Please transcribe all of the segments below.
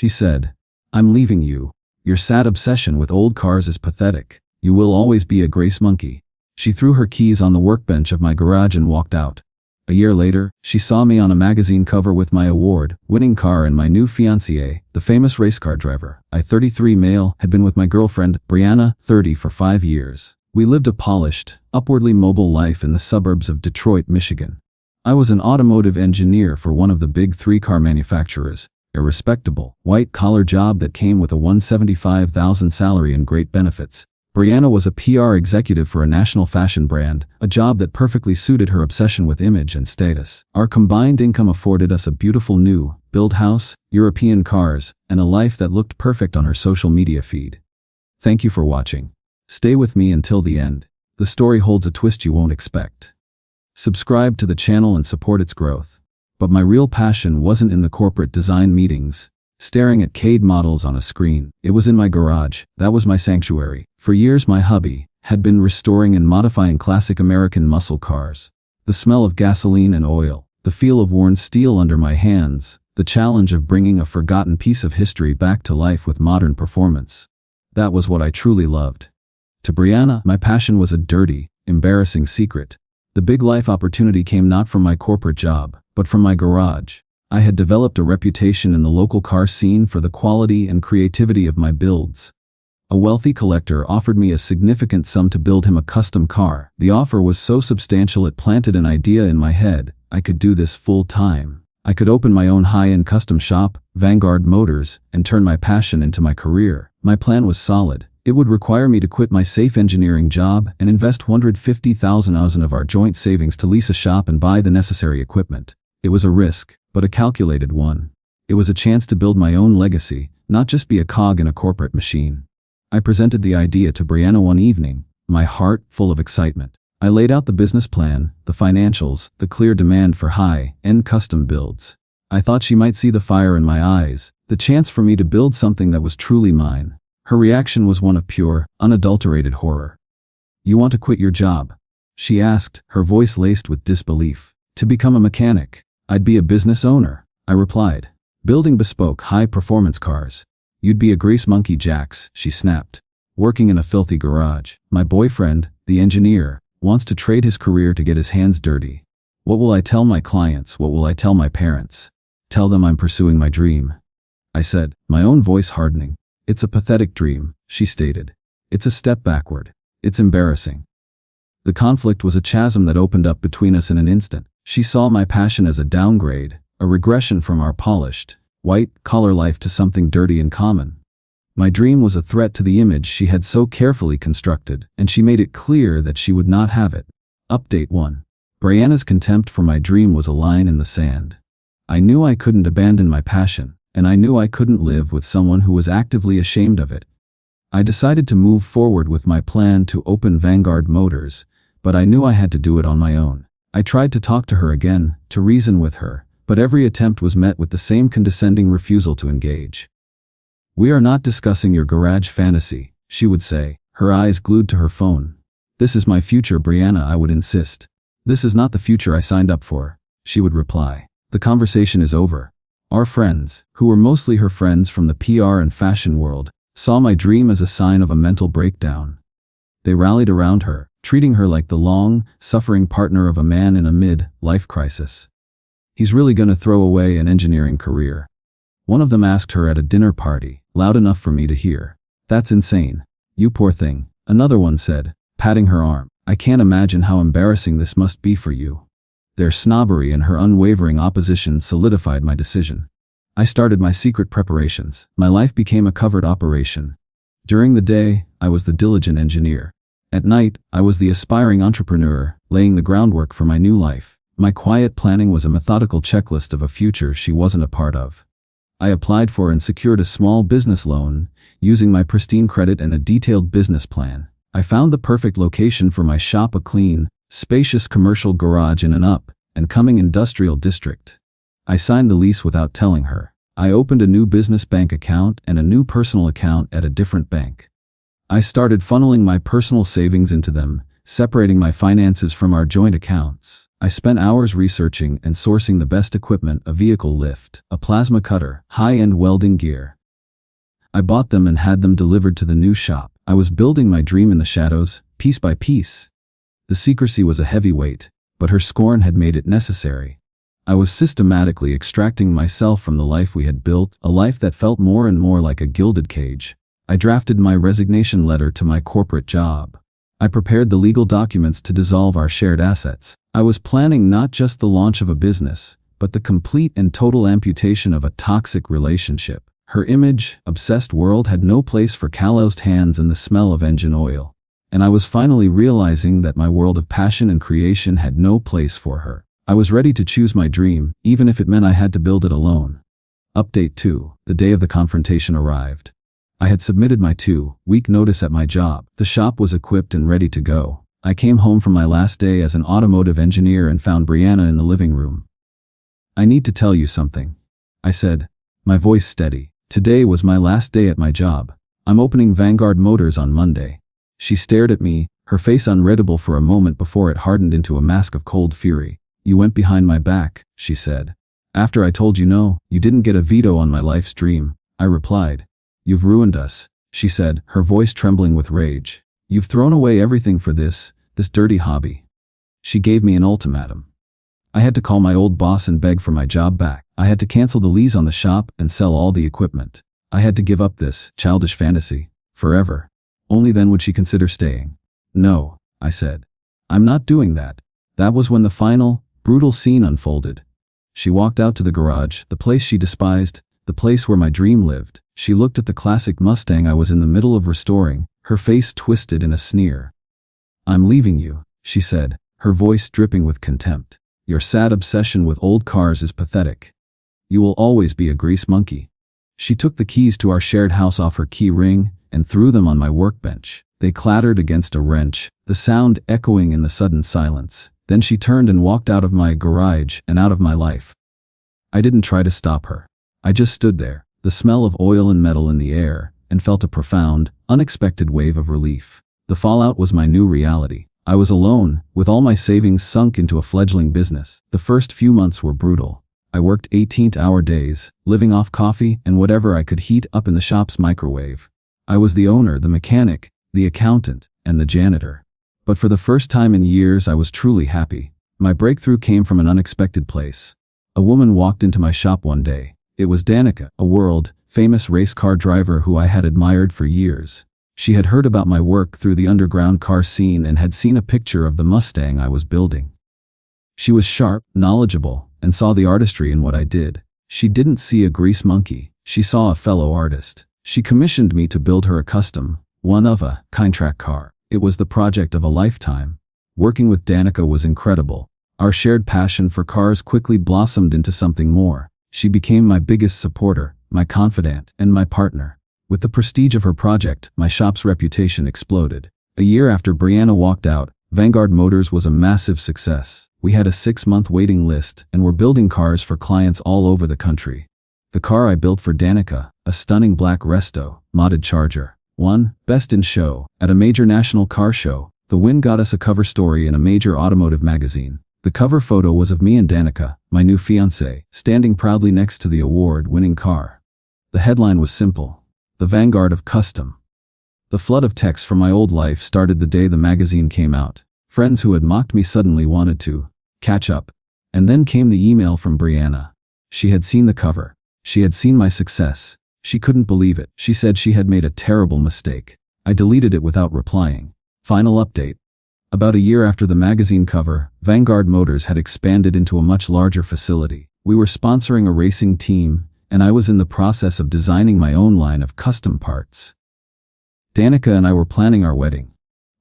she said. "I'm leaving you. Your sad obsession with old cars is pathetic. You will always be a Grace monkey." She threw her keys on the workbench of my garage and walked out. A year later, she saw me on a magazine cover with my award-winning car and my new fiancée, the famous Racecar driver. I, 33 male, had been with my girlfriend, Brianna, 30, for 5 years. We lived a polished, upwardly mobile life in the suburbs of Detroit, Michigan. I was an automotive engineer for one of the big 3 car manufacturers, a respectable, white-collar job that came with a $175,000 salary and great benefits. Brianna was a PR executive for a national fashion brand, a job that perfectly suited her obsession with image and status. Our combined income afforded us a beautiful new, build house, European cars, and a life that looked perfect on her social media feed. Thank you for watching. Stay with me until the end. The story holds a twist you won't expect. Subscribe to the channel and support its growth. But my real passion wasn't in the corporate design meetings, staring at CAD models on a screen. It was in my garage. That was my sanctuary. For years my hobby had been restoring and modifying classic American muscle cars. The smell of gasoline and oil, the feel of worn steel under my hands, the challenge of bringing a forgotten piece of history back to life with modern performance. That was what I truly loved. To Brianna, my passion was a dirty, embarrassing secret. The big life opportunity came not from my corporate job, but from my garage. I had developed a reputation in the local car scene for the quality and creativity of my builds. A wealthy collector offered me a significant sum to build him a custom car. The offer was so substantial it planted an idea in my head. I could do this full time. I could open my own high-end custom shop, Vanguard Motors, and turn my passion into my career. My plan was solid. It would require me to quit my safe engineering job and invest $150,000 of our joint savings to lease a shop and buy the necessary equipment. It was a risk, but a calculated one. It was a chance to build my own legacy, not just be a cog in a corporate machine. I presented the idea to Brianna one evening, my heart full of excitement. I laid out the business plan, the financials, the clear demand for high-end custom builds. I thought she might see the fire in my eyes, the chance for me to build something that was truly mine. Her reaction was one of pure, unadulterated horror. "You want to quit your job?" she asked, her voice laced with disbelief. "To become a mechanic? I'd be a business owner," I replied. "Building bespoke, high-performance cars. You'd be a Grace monkey, Jax," she snapped. "Working in a filthy garage. My boyfriend, the engineer, wants to trade his career to get his hands dirty. What will I tell my clients? What will I tell my parents? Tell them I'm pursuing my dream," I said, my own voice hardening. "It's a pathetic dream," she stated. "It's a step backward. It's embarrassing." The conflict was a chasm that opened up between us in an instant. She saw my passion as a downgrade, a regression from our polished, white-collar life to something dirty and common. My dream was a threat to the image she had so carefully constructed, and she made it clear that she would not have it. Update 1. Brianna's contempt for my dream was a line in the sand. I knew I couldn't abandon my passion, and I knew I couldn't live with someone who was actively ashamed of it. I decided to move forward with my plan to open Vanguard Motors, but I knew I had to do it on my own. I tried to talk to her again, to reason with her, but every attempt was met with the same condescending refusal to engage. "We are not discussing your garage fantasy," she would say, her eyes glued to her phone. "This is my future, Brianna," I would insist. "This is not the future I signed up for," she would reply. "The conversation is over." Our friends, who were mostly her friends from the PR and fashion world, saw my dream as a sign of a mental breakdown. They rallied around her, treating her like the long-suffering partner of a man in a mid-life crisis. "He's really gonna throw away an engineering career." One of them asked her at a dinner party, loud enough for me to hear. "That's insane. You poor thing," another one said, patting her arm. "I can't imagine how embarrassing this must be for you." Their snobbery and her unwavering opposition solidified my decision. I started my secret preparations. My life became a covert operation. During the day, I was the diligent engineer. At night, I was the aspiring entrepreneur, laying the groundwork for my new life. My quiet planning was a methodical checklist of a future she wasn't a part of. I applied for and secured a small business loan, using my pristine credit and a detailed business plan. I found the perfect location for my shop, a clean, spacious commercial garage in an up-and-coming industrial district. I signed the lease without telling her. I opened a new business bank account and a new personal account at a different bank. I started funneling my personal savings into them, separating my finances from our joint accounts. I spent hours researching and sourcing the best equipment: a vehicle lift, a plasma cutter, high-end welding gear. I bought them and had them delivered to the new shop. I was building my dream in the shadows, piece by piece. The secrecy was a heavy weight, but her scorn had made it necessary. I was systematically extracting myself from the life we had built, a life that felt more and more like a gilded cage. I drafted my resignation letter to my corporate job. I prepared the legal documents to dissolve our shared assets. I was planning not just the launch of a business, but the complete and total amputation of a toxic relationship. Her image-obsessed world had no place for calloused hands and the smell of engine oil. And I was finally realizing that my world of passion and creation had no place for her. I was ready to choose my dream, even if it meant I had to build it alone. Update 2. The day of the confrontation arrived. I had submitted my 2-week notice at my job. The shop was equipped and ready to go. I came home from my last day as an automotive engineer and found Brianna in the living room. "I need to tell you something," I said, my voice steady. "Today was my last day at my job. I'm opening Vanguard Motors on Monday." She stared at me, her face unreadable for a moment before it hardened into a mask of cold fury. "You went behind my back," she said. "After I told you no, you didn't get a veto on my life's dream," I replied. "You've ruined us," she said, her voice trembling with rage. "You've thrown away everything for this dirty hobby." She gave me an ultimatum. I had to call my old boss and beg for my job back. I had to cancel the lease on the shop and sell all the equipment. I had to give up this childish fantasy forever. Only then would she consider staying. "No," I said. "I'm not doing that." That was when the final, brutal scene unfolded. She walked out to the garage, the place she despised, the place where my dream lived. She looked at the classic Mustang I was in the middle of restoring, her face twisted in a sneer. "I'm leaving you," she said, her voice dripping with contempt. "Your sad obsession with old cars is pathetic. You will always be a grease monkey." She took the keys to our shared house off her key ring and threw them on my workbench. They clattered against a wrench, the sound echoing in the sudden silence. Then she turned and walked out of my garage and out of my life. I didn't try to stop her. I just stood there, the smell of oil and metal in the air, and felt a profound, unexpected wave of relief. The fallout was my new reality. I was alone, with all my savings sunk into a fledgling business. The first few months were brutal. I worked 18-hour days, living off coffee and whatever I could heat up in the shop's microwave. I was the owner, the mechanic, the accountant, and the janitor. But for the first time in years, I was truly happy. My breakthrough came from an unexpected place. A woman walked into my shop one day. It was Danica, a world-famous race car driver who I had admired for years. She had heard about my work through the underground car scene and had seen a picture of the Mustang I was building. She was sharp, knowledgeable, and saw the artistry in what I did. She didn't see a grease monkey. She saw a fellow artist. She commissioned me to build her a custom, one-of-a-kind track car. It was the project of a lifetime. Working with Danica was incredible. Our shared passion for cars quickly blossomed into something more. She became my biggest supporter, my confidant, and my partner. With the prestige of her project, my shop's reputation exploded. A year after Brianna walked out, Vanguard Motors was a massive success. We had a 6-month waiting list and were building cars for clients all over the country. The car I built for Danica, a stunning black Resto, modded Charger, won Best in Show at a major national car show. The win got us a cover story in a major automotive magazine. The cover photo was of me and Danica, my new fiancée, standing proudly next to the award-winning car. The headline was simple: "The Vanguard of Custom." The flood of texts from my old life started the day the magazine came out. Friends who had mocked me suddenly wanted to catch up. And then came the email from Brianna. She had seen the cover. She had seen my success. She couldn't believe it. She said she had made a terrible mistake. I deleted it without replying. Final update. About a year after the magazine cover, Vanguard Motors had expanded into a much larger facility. We were sponsoring a racing team, and I was in the process of designing my own line of custom parts. Danica and I were planning our wedding.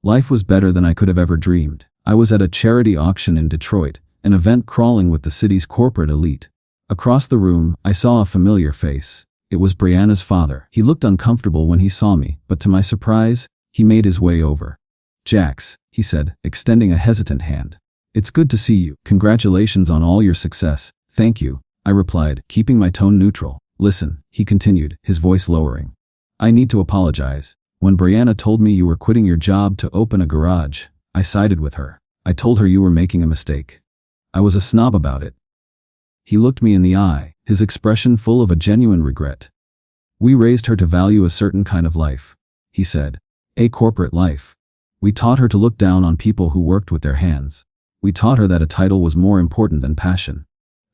Life was better than I could have ever dreamed. I was at a charity auction in Detroit, an event crawling with the city's corporate elite. Across the room, I saw a familiar face. It was Brianna's father. He looked uncomfortable when he saw me, but to my surprise, he made his way over. "Jax," he said, extending a hesitant hand. "It's good to see you. Congratulations on all your success." "Thank you," I replied, keeping my tone neutral. "Listen," he continued, his voice lowering. "I need to apologize. When Brianna told me you were quitting your job to open a garage, I sided with her. I told her you were making a mistake. I was a snob about it. He looked me in the eye, his expression full of a genuine regret. We raised her to value a certain kind of life, he said. A corporate life. We taught her to look down on people who worked with their hands. We taught her that a title was more important than passion.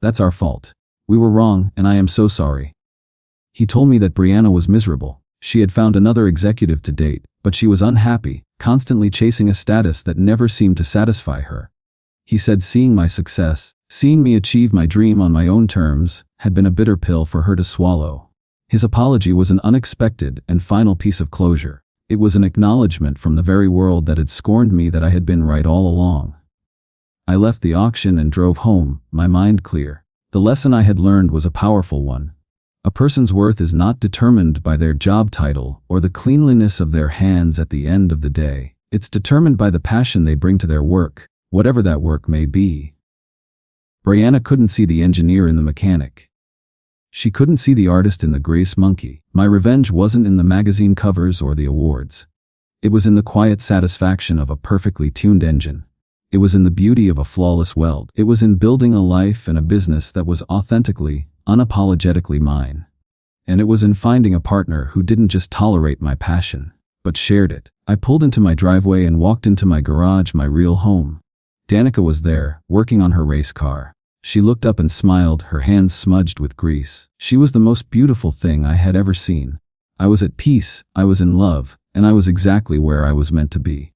That's our fault. We were wrong, and I am so sorry. He told me that Brianna was miserable. She had found another executive to date, but she was unhappy, constantly chasing a status that never seemed to satisfy her. He said seeing my success, seeing me achieve my dream on my own terms, had been a bitter pill for her to swallow. His apology was an unexpected and final piece of closure. It was an acknowledgement from the very world that had scorned me that I had been right all along. I left the auction and drove home, my mind clear. The lesson I had learned was a powerful one. A person's worth is not determined by their job title or the cleanliness of their hands at the end of the day. It's determined by the passion they bring to their work, whatever that work may be. Brianna couldn't see the engineer in the mechanic. She couldn't see the artist in the Grace Monkey. My revenge wasn't in the magazine covers or the awards. It was in the quiet satisfaction of a perfectly tuned engine. It was in the beauty of a flawless weld. It was in building a life and a business that was authentically, unapologetically mine. And it was in finding a partner who didn't just tolerate my passion, but shared it. I pulled into my driveway and walked into my garage, my real home. Danica was there, working on her race car. She looked up and smiled, her hands smudged with grease. She was the most beautiful thing I had ever seen. I was at peace, I was in love, and I was exactly where I was meant to be.